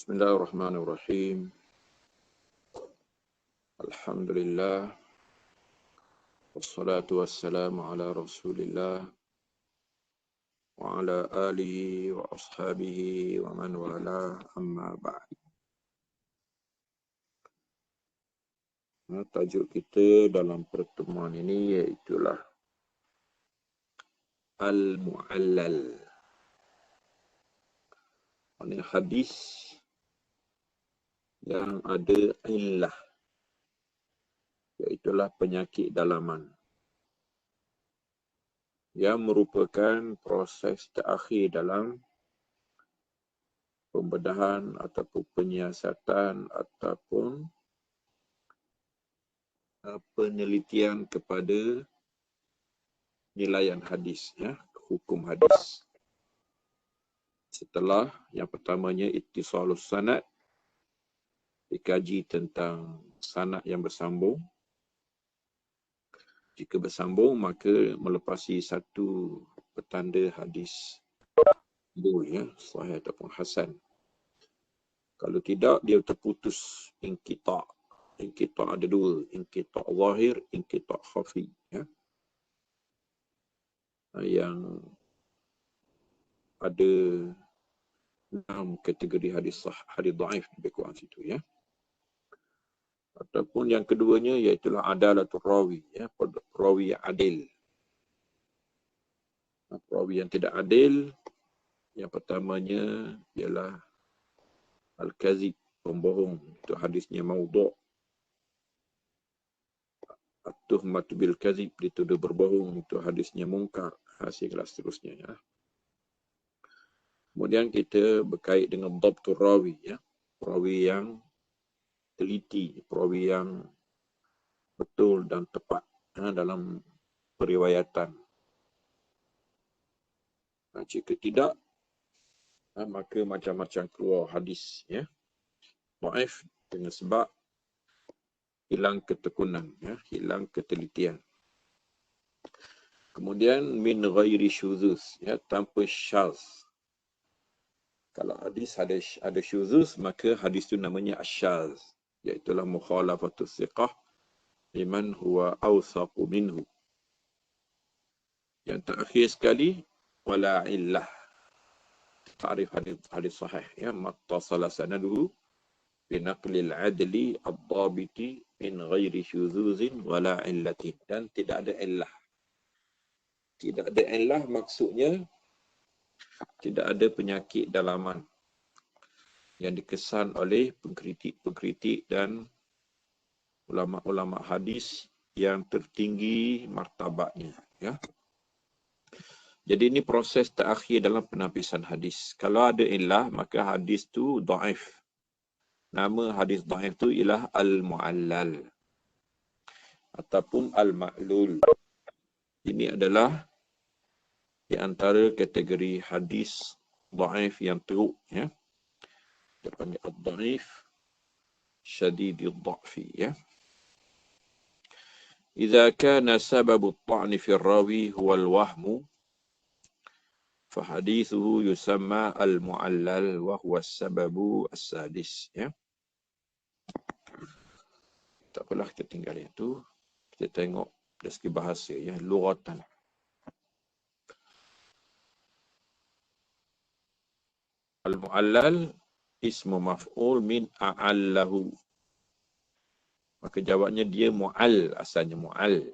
Bismillahirrahmanirrahim. Alhamdulillah. Wassalatu wassalamu ala Rasulillah wa ala alihi wa ashabihi wa man wala, amma ba'd. Tajuk kita dalam pertemuan ini iaitulah Al-Mu'allal. Ini hadis yang ada illah, iaitulah penyakit dalaman, yang merupakan proses terakhir dalam pembedahan ataupun penyiasatan ataupun penelitian kepada nilaian hadis, hukum hadis. Setelah yang pertamanya ittisalus sanad, dikaji tentang sanad yang bersambung. Jika bersambung, maka melepasi satu petanda hadis dulu, sahih ataupun hasan. Kalau tidak, dia terputus, inqita'. Inqita' ada dua, inqita' zahir, inqita' khafi. Yang ada 6 kategori hadis dhaif lebih kurang situ, Ataupun yang keduanya iaitulah adalatul rawi, rawi yang adil. Rawi yang tidak adil, yang pertamanya ialah al-kazib, pembohong, itu hadisnya maudhu'. At-tuhmatu bil kazib, dituduh berbohong, itu hadisnya mungkar, hasil seterusnya, Kemudian kita berkait dengan dhabtur rawi, Rawi yang teliti, rawi yang betul dan tepat dalam periwayatan. Jika tidak, maka macam-macam keluar hadis, dhaif dengan sebab hilang ketekunan, hilang ketelitian. Kemudian min ghairi syuzuz, tanpa syaz. Kalau hadis ada syuzuz, maka hadis itu namanya asyaz, iaitulah mukhalafatus thiqah liman huwa awsaqu minhu. Yang terakhir sekali, wala illah. Ta'rif hadis sahih, mattasala sanaduhu binaqlil adli ad-dhabiti min ghairi syuzuzin wala illatin. Dan tidak ada illah. Tidak ada illah maksudnya tidak ada penyakit dalaman yang dikesan oleh pengkritik-pengkritik dan ulama-ulama hadis yang tertinggi martabatnya, Jadi ini proses terakhir dalam penapisan hadis. Kalau ada illah, maka hadis tu dhaif. Nama hadis dhaif tu ialah al-mu'allal ataupun al-ma'lul. Ini adalah di antara kategori hadis dhaif yang teruk, Dia panggil ad-dhaif syadidid dha'fi, Idza kana sababu at-ta'n fi ar-rawi huwa al-wahmu fa hadithuhu yusamma al-mu'allal wa huwa as-sababu as-sadis, Tak apalah, kita tinggal itu. Kita tengok dari segi bahasa, lughatan. Al-mu'allal ismu maf'ul min a'allahu. Maka jawabnya dia mu'al, asalnya mu'al,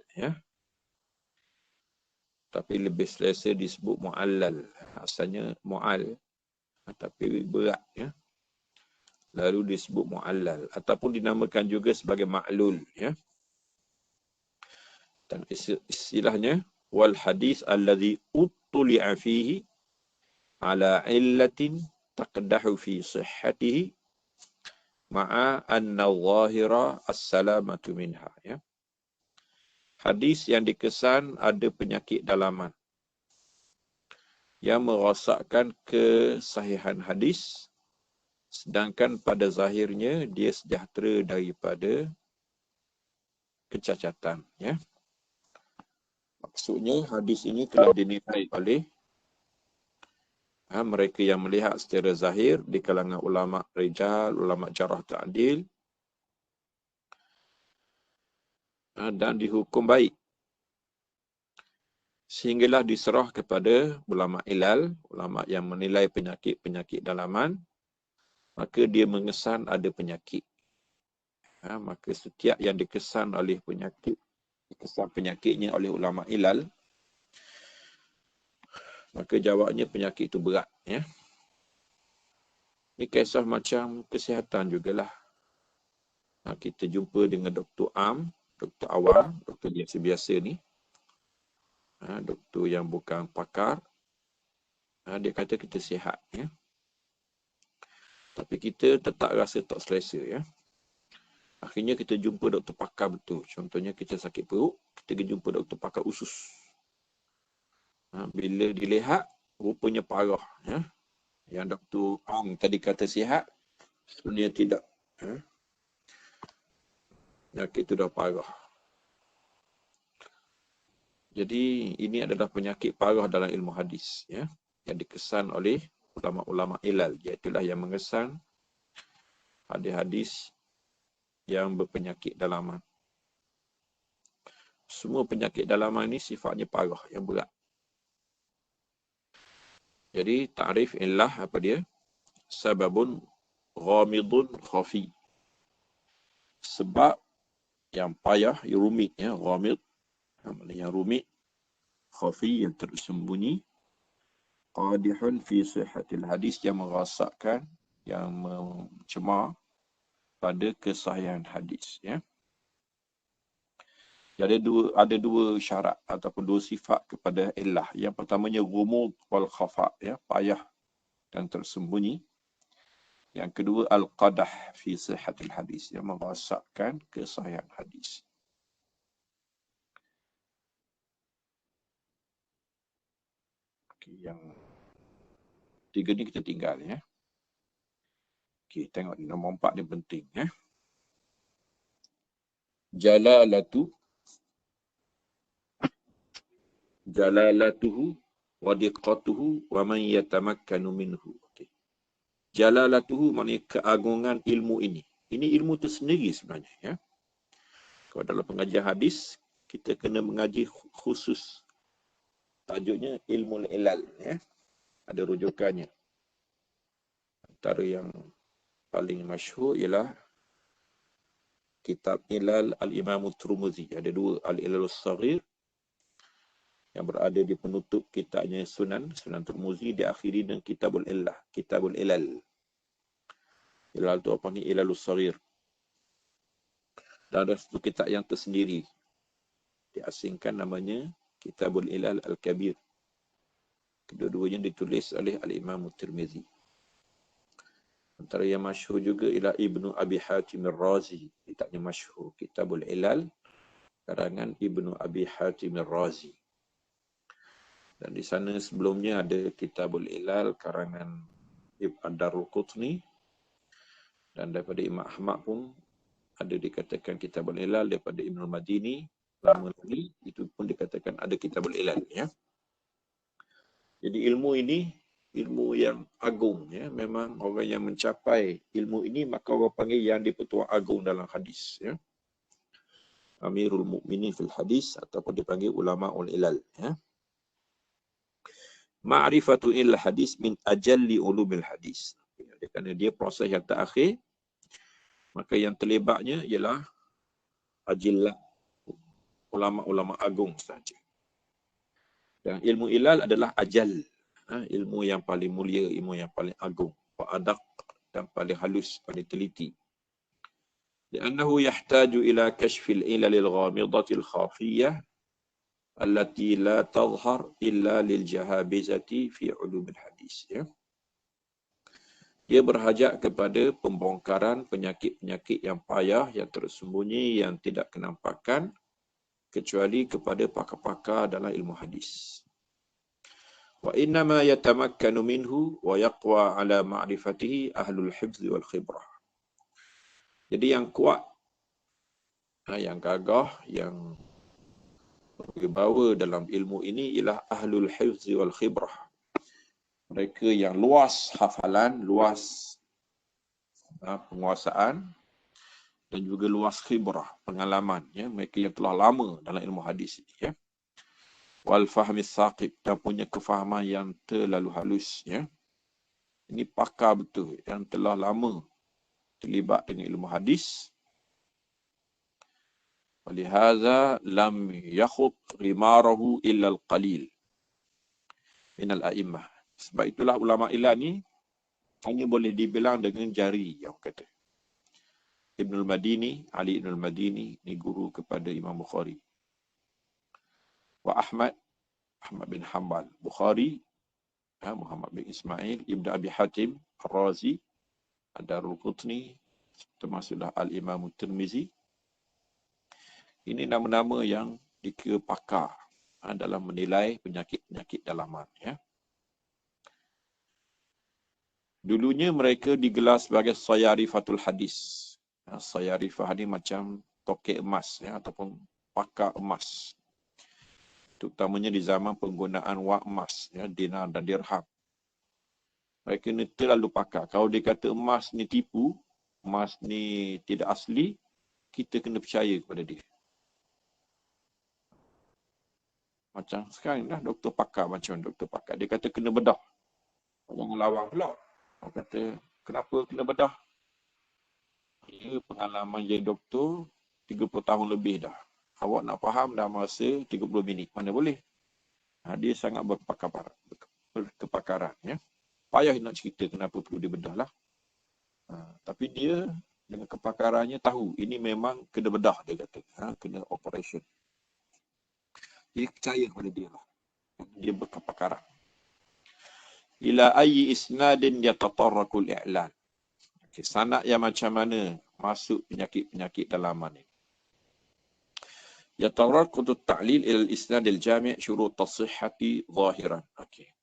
Tapi lebih selesa disebut mu'allal. Asalnya mu'al, tapi berat, Lalu disebut mu'allal. Ataupun dinamakan juga sebagai ma'lul, Dan istilahnya, wal hadis alladhi uttuli'a fihi ala illatin taqdahu fi sihhatihi ma'a anna zahira as-salamatu minha, Hadis yang dikesan ada penyakit dalaman yang merosakkan kesahihan hadis, sedangkan pada zahirnya dia sejahtera daripada kecacatan, Maksudnya hadis ini telah dinilai oleh Mereka yang melihat secara zahir di kalangan ulama rijal, ulama jarah ta'dil, dan dihukum baik. Sehinggalah diserah kepada ulama ilal, ulama yang menilai penyakit-penyakit dalaman, maka dia mengesan ada penyakit. Maka setiap yang dikesan oleh penyakitnya oleh ulama ilal, maka jawabnya penyakit itu berat. Ya. Ini kisah macam kesihatan jugalah. Kita jumpa dengan Dr. Am, Dr. Awam, doktor biasa-biasa ni. Doktor yang bukan pakar. Dia kata kita sihat. Ya. Tapi kita tetap rasa tak selesa. Ya. Akhirnya kita jumpa doktor pakar betul. Contohnya kita sakit perut, kita jumpa doktor pakar usus. Bila dilihat, rupanya parah. Ya. Yang Dr. Ong tadi kata sihat, sebenarnya tidak. Penyakit itu dah parah. Jadi ini adalah penyakit parah dalam ilmu hadis. Ya. Yang dikesan oleh ulama-ulama ilal. Iaitulah yang mengesan hadis-hadis yang berpenyakit dalaman. Semua penyakit dalaman ini sifatnya parah, yang berat. Jadi ta'rif illah apa dia? Sababun ghamidun khafi. Sebab yang payah, yang rumit. Ya. Ghamid, yang rumit. Khafi, yang tersembunyi. Qadihun fi sihhatil hadis, yang merasakkan, yang mencemar pada kesahihan hadis. Ya. Jadi ada dua syarat ataupun dua sifat kepada illah. Yang pertamanya ghumud wal khafa, ya, payah dan tersembunyi. Yang kedua al-qadah fi sihhatil hadis, yang merasakkan kesahihan hadis. Yang tiga ni kita tinggal, ya. Okey, tengok nombor 4 ni penting, ya. Jalalatuhu wa diqqatuhu wa man yatamakkanu minhu. Okey. Jalalatuhu maknanya keagungan ilmu ini. Ini ilmu tersendiri sebenarnya, ya. Kalau dalam pengajian hadis, kita kena mengaji khusus. Tajuknya ilmu ilal, ya. Ada rujukannya. Antara yang paling masyhur ialah kitab Ilal Al-Imam Tirmizi. Ada dua, Al-Ilal As-Saghir yang berada di penutup kitabnya Sunan Tirmizi, diakhiri dengan Kitabul Illah, Kitabul Ilal. Ilal tu apa ni? Ilal As-Saghir. Dan ada satu kitab yang tersendiri, diasingkan namanya Kitabul Ilal Al-Kabir. Kedua-duanya ditulis oleh Al-Imam Tirmizi. Antara yang masyhur juga ialah Ibnu Abi Hatim Ar-Razi. Kitabnya masyhur, Kitabul Ilal, karangan Ibnu Abi Hatim Ar-Razi. Dan di sana sebelumnya ada Kitabul Ilal, karangan Ibn Ad-Darruqutni. Dan daripada Imam Ahmad pun ada dikatakan Kitabul Ilal, daripada Ibn Al-Madini. Lama lagi, itu pun dikatakan ada Kitabul Ilal. Ya. Jadi ilmu ini ilmu yang agung, ya. Memang orang yang mencapai ilmu ini maka orang panggil yang dipertua agung dalam hadis, ya. Amirul Mukminin fil hadis ataupun dipanggil ulama ul ilal, ya. Ma'rifatu il hadis min ajalli ulumil hadis. Kerana dia proses yang terakhir, maka yang terlibatnya ialah ajillah, ulama-ulama agung sahaja. Dan ilmu ilal adalah ajal, ilmu yang paling mulia, ilmu yang paling agung, wa adaq, dan paling halus, paling teliti. Li'annahu yahtaju ila kashfil ilalil ghamidatil khafiyah allati la tadhhar illa lil jahabizati fi ulumil hadis, ya. Dia berhajat kepada pembongkaran penyakit-penyakit yang payah, yang tersembunyi, yang tidak kenampakan kecuali kepada pakar-pakar dalam ilmu hadis. Wa innama yatamakkanu minhu wa yaqwa ala ma'rifatihi ahlul hifz wal khibrah. Jadi yang kuat, yang gagah, yang berbawa dalam ilmu ini ialah ahlul hifz wal khibrah. mereka yang luas hafalan, luas penguasaan dan juga luas khibrah, pengalaman, ya, mereka yang telah lama dalam ilmu hadis ini, ya. Wal fahmi saqib, dan punya kefahaman yang terlalu halus, ya. Ini pakar betul yang telah lama terlibat dengan ilmu hadis. Walihaza lam yakhut ghimarahu illa al-qalil min al-a'immah. Sebab itulah ulama ilal ni hanya boleh dibilang dengan jari, yang kata. Ibnul Madini, Ali Ibnul Madini, ni guru kepada Imam Bukhari. Wa Ahmad bin Hanbal. Bukhari, Muhammad bin Ismail, Ibn Abi Hatim, Ar-Razi, Ad-Darul Qutni, termasuklah Al-Imam Tirmizi. Ini nama-nama yang dikira pakar dalam menilai penyakit-penyakit dalaman, ya. Dulunya mereka digelar sebagai Sayarifatul Hadis. Sayarifah ni macam tokek emas, ya, ataupun pakar emas. Terutamanya di zaman penggunaan wang emas, ya, dinar dan dirham. Mereka ni terlalu pakar. Kalau dia kata emas ni tipu, emas ni tidak asli, kita kena percaya kepada dia. Macam sekarang dah doktor pakar, macam doktor pakar. Dia kata kena bedah. Orang lawang pula. Orang kata, kenapa kena bedah? Dia pengalaman jadi doktor 30 tahun lebih dah. Awak nak faham dah masa 30 minit. Mana boleh? Dia sangat berkepakaran. Ya. Payah nak cerita kenapa perlu dia bedah lah. Tapi dia dengan kepakarannya tahu ini memang kena bedah, dia kata. Kena operation. Jadi percaya kepada dia lah. Dia berkepakaran. Ila ayyi isnadin yatatarrakul i'lan. Sanad yang macam mana masuk penyakit-penyakit dalaman ni. Yatatarraku ta'lil ila al-isnad al-jami' syurut as-sihhati zahiran. Okey.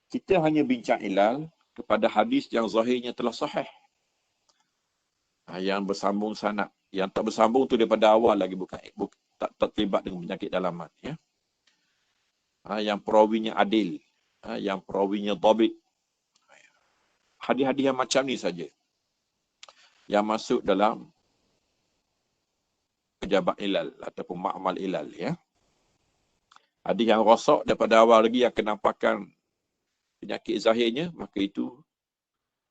Kita hanya bincang ilal kepada hadis yang zahirnya telah sahih. Yang bersambung sanad. Yang tak bersambung tu daripada awal lagi bukan tak terlibat dengan penyakit dalaman, ya. Yang perawinya adil, yang perawinya dhabit. Hadis-hadis yang macam ni saja yang masuk dalam pejabat ilal ataupun ma'mal ilal, ya. Hadis yang rosak daripada awal lagi yang kenampakan penyakit zahirnya, maka itu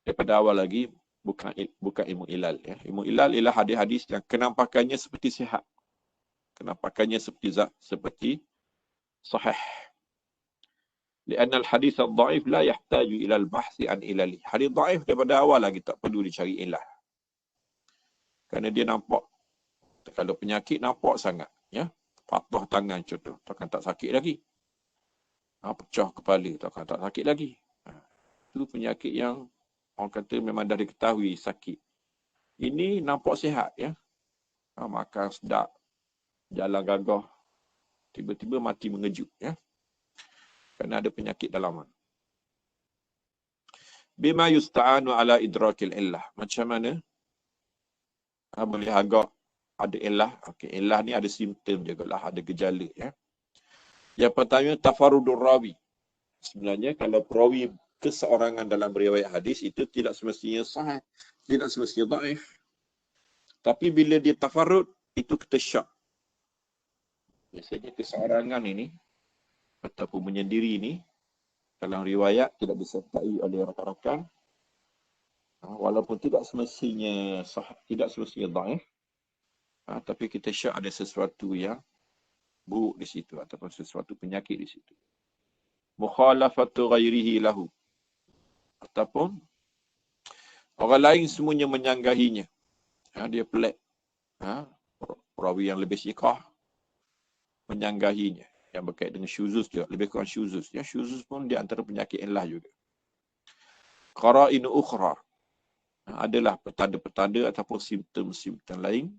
daripada awal lagi bukan ilmu ilal, ya. Ilmu ilal ialah hadis-hadis yang kenampakannya seperti sihat, kenampakannya seperti sahih. Lianna al-hadis al-dhaif la yahtaju ila al-bahthi an ilali. Hadis dhaif daripada awal lagi tak perlu dicari ilah. Kerana dia nampak, kalau penyakit nampak sangat, ya. Patah tangan contoh, takkan tak sakit lagi. Pecah kepala, takkan tak sakit lagi. Itu penyakit yang orang kata memang dah diketahui sakit. Ini nampak sihat, ya. Makan sedap, jalan gagah, tiba-tiba mati mengejut, ya. Kerana ada penyakit dalaman. Bima yusta'anu ala idrakil illah. Macam mana? Boleh agak ada illah. Okey, illah ni ada simptom juga lah, ada gejala, ya. Yang pertama, tafarrudur rawi. Sebenarnya kalau perawi keseorangan dalam riwayat hadis itu tidak semestinya sahih, tidak semestinya dhaif. Tapi bila dia tafarrud, itu kita syak. Biasanya keseorangan ini ataupun menyendiri ini dalam riwayat tidak disertai oleh rakan-rakan, walaupun tidak semestinya sahih, tidak semestinya dhaif, tapi kita syak ada sesuatu yang buruk di situ ataupun sesuatu penyakit di situ. Mukhalafatu ghairihi lahu, ataupun orang lain semuanya menyanggahinya. Dia pelik. Perawi yang lebih siqah menyanggahinya. Yang berkait dengan syuzuz juga, lebih kurang syuzuz. Ya, syuzuz pun di antara penyakit illah juga. Qara'inu ukhra, adalah petanda-petanda ataupun simptom-simptom lain.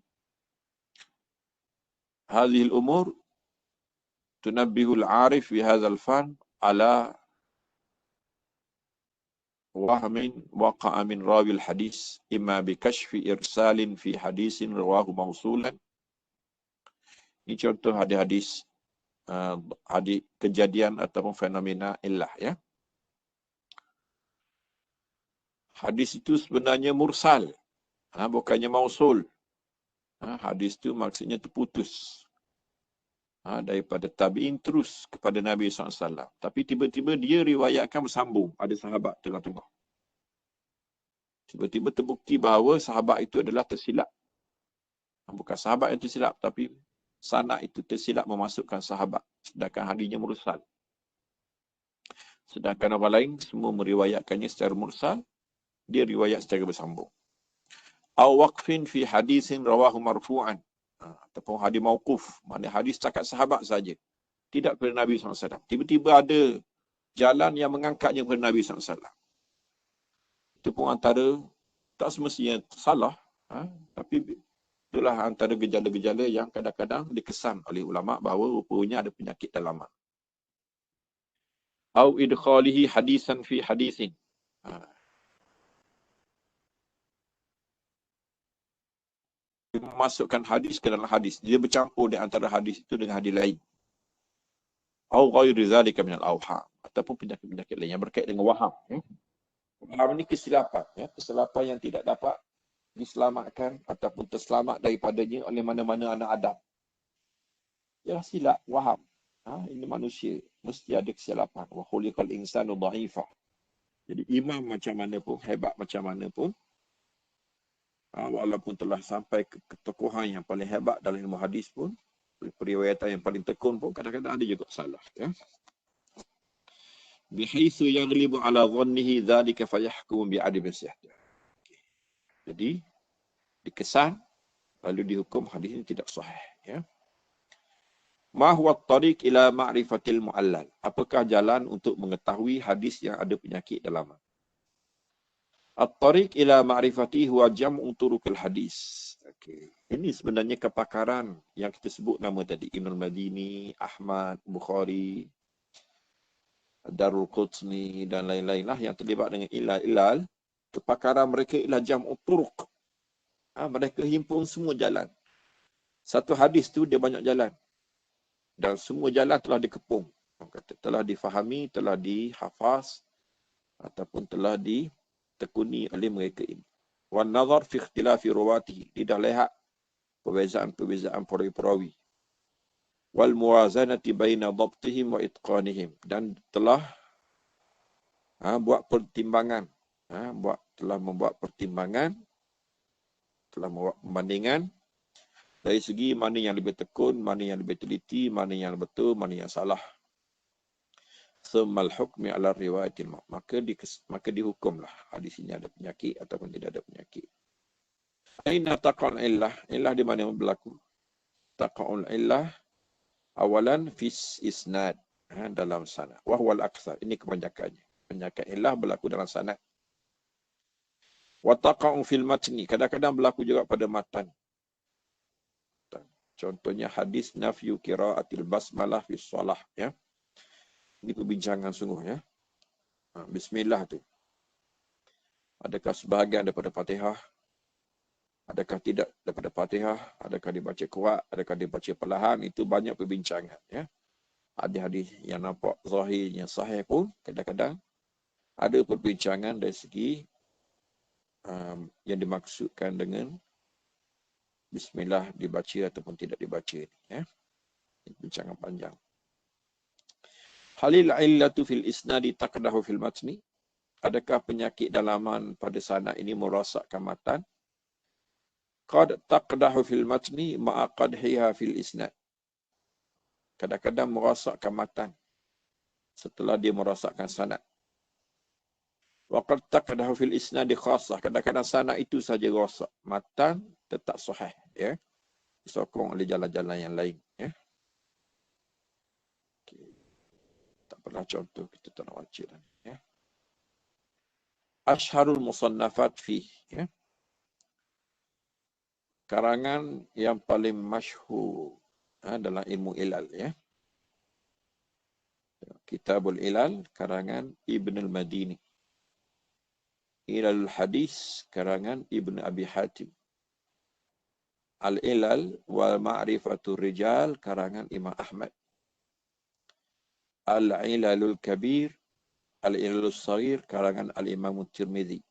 Hadhil umur tunabbihul arif fi hadzal fan ala wahmin waqa'a min rawil hadis imma bi kashfi irsalin fi hadisin rawahu mausulan. Ini contoh hadis-hadis hadis kejadian ataupun fenomena illah, ya. Hadis itu sebenarnya mursal, bukannya mausul. Hadis itu maksudnya terputus. Daripada tabi'in terus kepada Nabi SAW. Tapi tiba-tiba dia riwayatkan bersambung. Ada sahabat tengah-tengah. Tiba-tiba terbukti bahawa sahabat itu adalah tersilap. Bukan sahabat yang tersilap, tapi sanad itu tersilap memasukkan sahabat. Sedangkan hadisnya mursal. Sedangkan orang lain semua meriwayatkannya secara mursal. Dia riwayat secara bersambung. Aw waqfin fi hadisin rawahu marfu'an. Ataupun hadis mauquf, maknanya hadis setakat sahabat saja, tidak kepada Nabi SAW. Tiba-tiba ada jalan yang mengangkatnya kepada Nabi SAW. Itu pun antara, tak semestinya salah, tapi itulah antara gejala-gejala yang kadang-kadang dikesan oleh ulama' bahawa rupanya ada penyakit dalaman. Au idkhalihi hadisan fi hadisin. Memasukkan hadis ke dalam hadis. Dia bercampur di antara hadis itu dengan hadis lain. Au ghairi zalika minal awham. Ataupun penyakit-penyakit lain yang berkait dengan waham. Waham ini kesilapan. Kesilapan yang tidak dapat diselamatkan ataupun terselamat daripadanya oleh mana-mana anak Adam. Ya silap, waham. Ini manusia. Mesti ada kesilapan. Wa khuliqal insanu dha'ifah. Jadi imam macam mana pun, hebat macam mana pun, walaupun telah sampai ke ketokohan yang paling hebat dalam ilmu hadis pun, periwayatan yang paling tekun pun, kadang-kadang ada juga salah. Bihaitsu yaghlibu ala dhannihi dhalika fayahkumu bi'adami sihhah. Jadi dikesan lalu dihukum hadis ini tidak sahih. Ma huwa at-tariq ila ma'rifatil mu'allal? Apakah jalan untuk mengetahui hadis yang ada penyakit dalaman? At-tariq ila ma'rifati huwa jam'u turuqil hadis. Ini sebenarnya kepakaran yang kita sebut nama tadi. Ibn al-Madini, Ahmad, Bukhari, Darul Qutni dan lain-lain lah yang terlibat dengan ilal. Kepakaran mereka ialah jam'u turuq. Mereka himpun semua jalan. Satu hadis tu dia banyak jalan. Dan semua jalan telah dikepung. Telah difahami, telah dihafaz ataupun telah ditekuni oleh mereka ini. Wan nazar fi ikhtilafi ruwatihi. Dia dah lihat perbezaan-perbezaan perawi-perawi. Wal muwazanati baina dhabtihim wa itqanihim. Dan telah buat pertimbangan. Telah membuat pertimbangan. Telah membuat pembandingan. Dari segi mana yang lebih tekun, mana yang lebih teliti, mana yang betul, mana yang salah. Semal hukmi ala riwayatil maka dihukumlah hadis ini ada penyakit ataupun tidak ada penyakit. Aina taqa'ul illah? Illah di mana berlaku? Taqa'ul illah awalan fis isnad, dalam sanad. Wa huwal aktsar. Ini kebanyakannya. Penyakit illah berlaku dalam sanad. Wa taqa'u fil matni. Kadang-kadang berlaku juga pada matan. Contohnya hadis nafyu qiraatil basmalah fi shalah, Ini perbincangan sungguh, Bismillah tu. Adakah sebahagian daripada Fatihah? Adakah tidak daripada Fatihah? Adakah dibaca kuat? Adakah dibaca perlahan? Itu banyak perbincangan, Hadis-hadis yang nampak zahirnya sahih pun kadang-kadang ada perbincangan dari segi yang dimaksudkan dengan Bismillah dibaca ataupun tidak dibaca. Bincangan panjang. Halil illatu fil isnadi taqdahu fil matni? Adakah penyakit dalaman pada sanad ini merosakkan matan? Qad taqdahu fil matni ma'a qadhiha fil isnad. Kadang-kadang merosakkan matan setelah dia merosakkan sanad. Wa qad taqdahu fil isnadi khassah. Kadang-kadang sanad itu saja rosak, matan tetap sahih, disokong oleh jalan-jalan yang lain, Tak pernah contoh, kita tak nak baca dah, Ashharul musannafat fi, karangan yang paling masyhur dalam ilmu ilal, Kitabul Ilal, karangan Ibn al-Madini. Ilalul Hadis, karangan Ibn Abi Hatim. Al-Ilal wal Ma'rifatul Rijal, karangan Imam Ahmad. Al-Ilalul Kabir, Al-Ilalul Saghir, karangan Al-Imam Tirmidzi.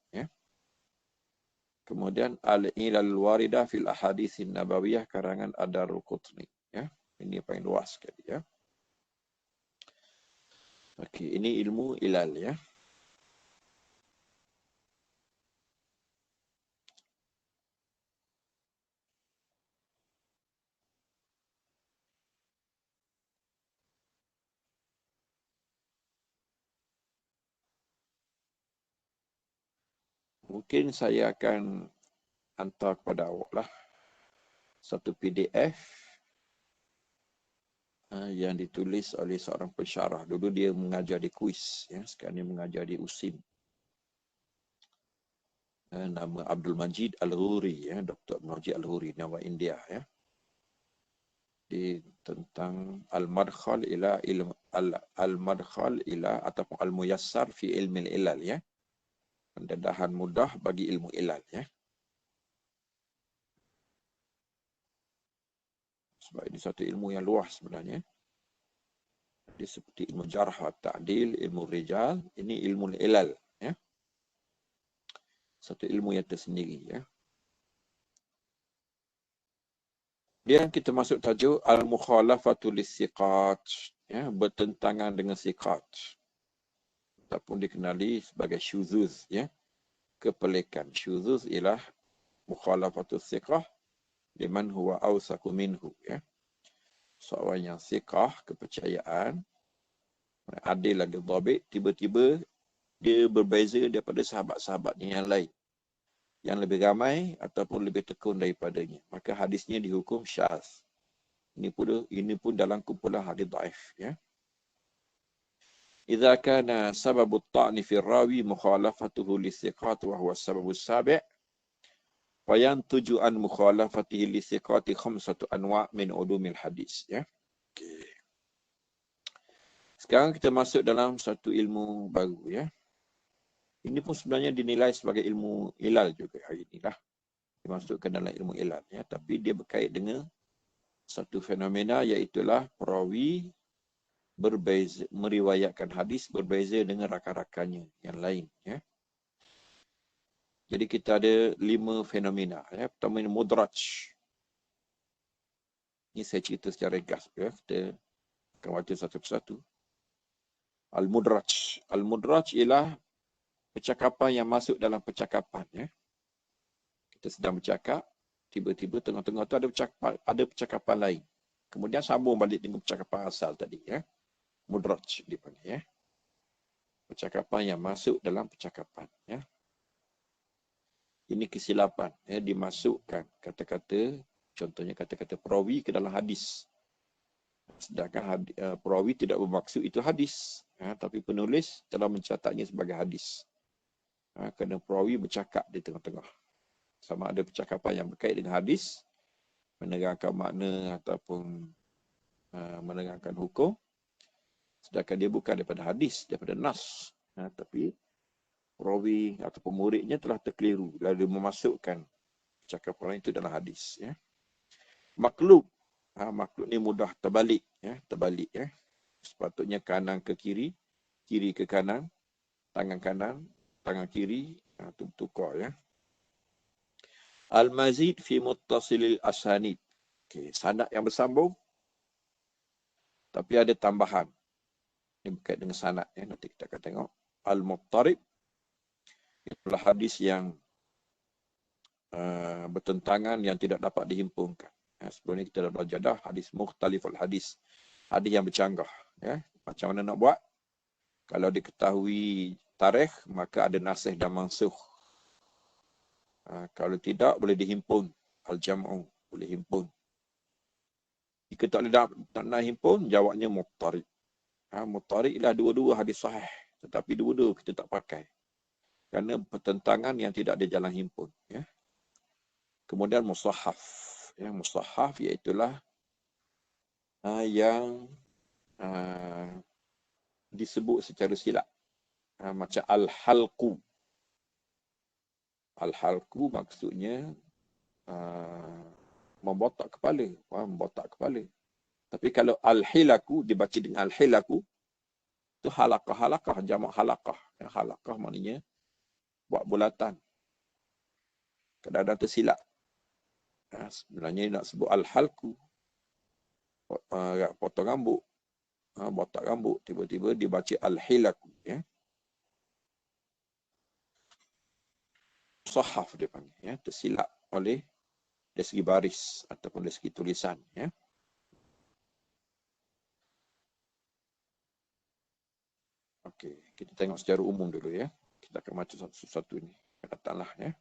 Kemudian al-ilal waridah fil ahaditsin nabawiyah karangan Ad-Darul Qutni. Ya, ini paling luas sekali ya. Okey, ini ilmu ilal ya. Mungkin saya akan hantar kepada awak lah satu PDF yang ditulis oleh seorang pensyarah. Dulu dia mengajar di kuis, ya. Sekarang dia mengajar di USIM. Nama Abdul Majid Al-Ghuri, ya. Dr. Abdul Majid Al-Ghuri, nama India. Ya. Tentang Al-Madkhal ila Al-Madkhal ila ataupun Al-Muyassar fi ilmi ilal. Ya. Pendedahan mudah bagi ilmu ilal. Ya. Sebab ini satu ilmu yang luas sebenarnya. Dia seperti ilmu jarh wa ta'dil, ilmu rijal, ini ilmu ilal. Ya. Satu ilmu yang tersendiri. Ya. Dia kita masuk tajuk Al-Mukhalafatu Lissiqat. Ya, bertentangan dengan siqat. Ataupun dikenali sebagai syuzuz. Ya. Kepelikan. Syuzuz ialah mukhalafatu siqah liman huwa awsaku minhu. Ya. Seorang yang siqah, kepercayaan, adil lagi dhabit, tiba-tiba dia berbeza daripada sahabat-sahabatnya yang lain. Yang lebih ramai ataupun lebih tekun daripadanya. Maka hadisnya dihukum syaz. Ini pun dalam kumpulan hadis dhaif. Ya. Idza kana sababu at-ta'n fi ar-rawi mukhalafatuhu lis-siqat wa huwa as-sababu as-sabi' fa yantuju an mukhalafatihi lis-siqat khamsatu anwa' min ulumil hadis. Ya. Okay. Sekarang kita masuk dalam satu ilmu baru. Ya. Ini pun sebenarnya dinilai sebagai ilmu ilal juga hari inilah. Dimasukkan dalam ilmu ilal. Ya. Tapi dia berkait dengan satu fenomena iaitulah perawi berbeza, meriwayatkan hadis berbeza dengan rakan-rakannya yang lain. Ya. Jadi kita ada 5 fenomena. Ya. Pertama ini mudraj. Ini saya cerita secara ringkas. Ya. Kita akan baca satu persatu. Al-mudraj. Al-mudraj ialah percakapan yang masuk dalam percakapan. Ya. Kita sedang bercakap, tiba-tiba tengah-tengah tu ada percakapan lain. Kemudian sambung balik dengan percakapan asal tadi. Ya. Mudraj dipanggil. Ya. Percakapan yang masuk dalam percakapan. Ya. Ini kesilapan. Ya. Dimasukkan kata-kata, contohnya kata-kata perawi ke dalam hadis. Sedangkan perawi tidak bermaksud itu hadis. Ya. Tapi penulis telah mencatatnya sebagai hadis. Kerana perawi bercakap di tengah-tengah. Sama ada percakapan yang berkait dengan hadis, menerangkan makna ataupun menerangkan hukum. Sedangkan dia bukan daripada hadis, daripada nas. Tapi perawi ataupun muridnya telah terkeliru lalu memasukkan percakapan itu dalam hadis. Ya. Maklub. Maklub ni mudah terbalik. Ya. Terbalik. Ya. Sepatutnya kanan ke kiri, kiri ke kanan, tangan kiri, tukar. Ya. Al-mazid fi muttasilil asanid. Okay. Sanad yang bersambung, tapi ada tambahan. Ini berkait dengan sanad. Ya. Nanti kita akan tengok. Al-muttarib. Itulah hadis yang bertentangan yang tidak dapat dihimpunkan. Ya. Sebelum ini kita dah belajar dah hadis mukhtaliful hadis. Hadis yang bercanggah. Ya. Macam mana nak buat? Kalau diketahui tarikh, maka ada nasih dan mansukh. Kalau tidak, boleh dihimpun. Al-jam'u, boleh himpun. Jika tak nak himpun, jawabnya muttarib. Muttarib ialah dua-dua hadis sahih. Tetapi dua-dua kita tak pakai. Kerana pertentangan yang tidak ada jalan himpun. Ya. Kemudian musahaf. Ya, musahaf iaitulah yang disebut secara silap. Macam al-halqu. Al-halqu maksudnya membotak kepala. Membotak kepala. Tapi kalau al-hilaku, dibaca dengan al-hilaku, itu halakah, jamak halakah. Halakah maknanya buat bulatan. Kadang-kadang tersilap. Sebenarnya nak sebut al-halku, potong rambut, botak rambut, tiba-tiba dibaca al-hilaku. Ya. Sahaf dia panggil. Ya. Tersilap oleh dari segi baris ataupun dari segi tulisan. Ya. Okey, kita tengok secara umum dulu ya. Kita akan baca satu-satu ni. Katakanlah ya.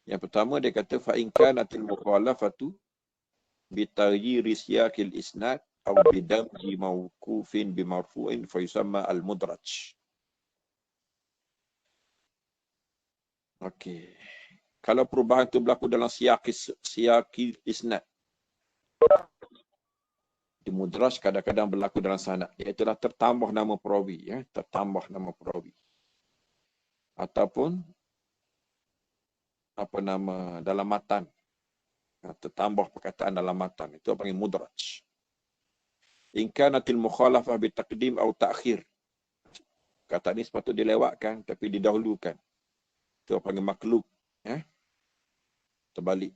Yang pertama dia kata fa in kanatil mukhalafatu bi taghyiri siyaqil isnad aw bi damji mawqufin bi marfu'in fa yusamma al mudraj. Okey. Kalau perubahan itu berlaku dalam siyaqil isnad, di mudraj kadang-kadang berlaku dalam sanad, iaitu tertambah nama perawi ya, tertambah nama perawi. Ataupun apa nama dalam matan, tertambah perkataan dalam matan, itu panggil mudraj. In kanatil mukhalafah bi taqdim atau ta'khir, kata ni sepatutnya dilewatkan tapi didahulukan, itu panggil maklub ya, terbalik.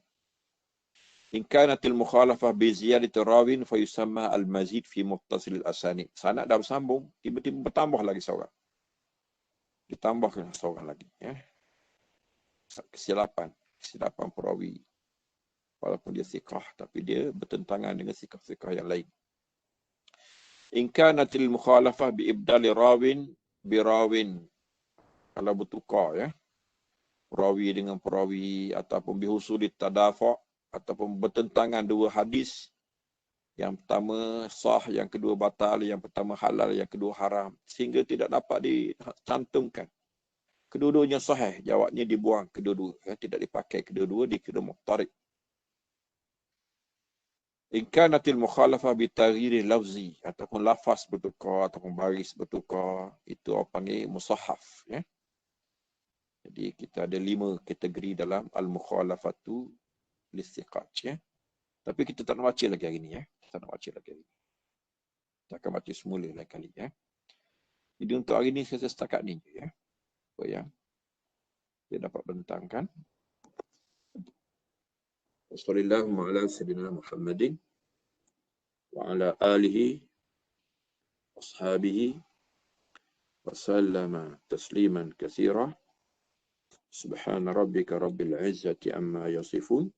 In kanatil mukhalafah bi ziyadati rawin fa yusamma al mazid fi muttasil al asanid. Sanad dah bersambung, tiba-tiba bertambah lagi seorang, ditambahkan seorang lagi ya. Kesilapan perawi, walaupun dia siqah tapi dia bertentangan dengan siqah-siqah yang lain. In kanatil mukhalafah bi ibdali rawin bi rawin, kalau bertukar ya, perawi dengan perawi, ataupun bi husulit tadafa', ataupun bertentangan dua hadis, yang pertama sah, yang kedua batal, yang pertama halal, yang kedua haram, sehingga tidak dapat dicantumkan. Kedua-duanya sahih, jawabnya dibuang kedua-dua, ya, tidak dipakai kedua-dua, dikira muqtarid. In kanatil mukhalafah bi taghyiri lafzi, ataupun lafaz bertukar ataupun baris bertukar, itu orang panggil musahhaf ya. Jadi kita ada 5 kategori dalam al-mukhalafatu listiqat ya. Tapi kita tak nak baca lagi hari ni ya. Kita nak baca lagi hari ni. Kita akan baca semula lain kali ya. Jadi untuk hari ni saya setakat ni ya. Apa yang dia dapat bentangkan. Wassallallahu ala sayyidina Muhammadin wa ala alihi washabihi wa sallama tasliman katsira. Subhana rabbika rabbil izzati amma yasifun.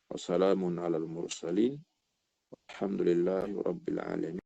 Wassalamun alal mursalin. Alhamdulillahi rabbil alamin.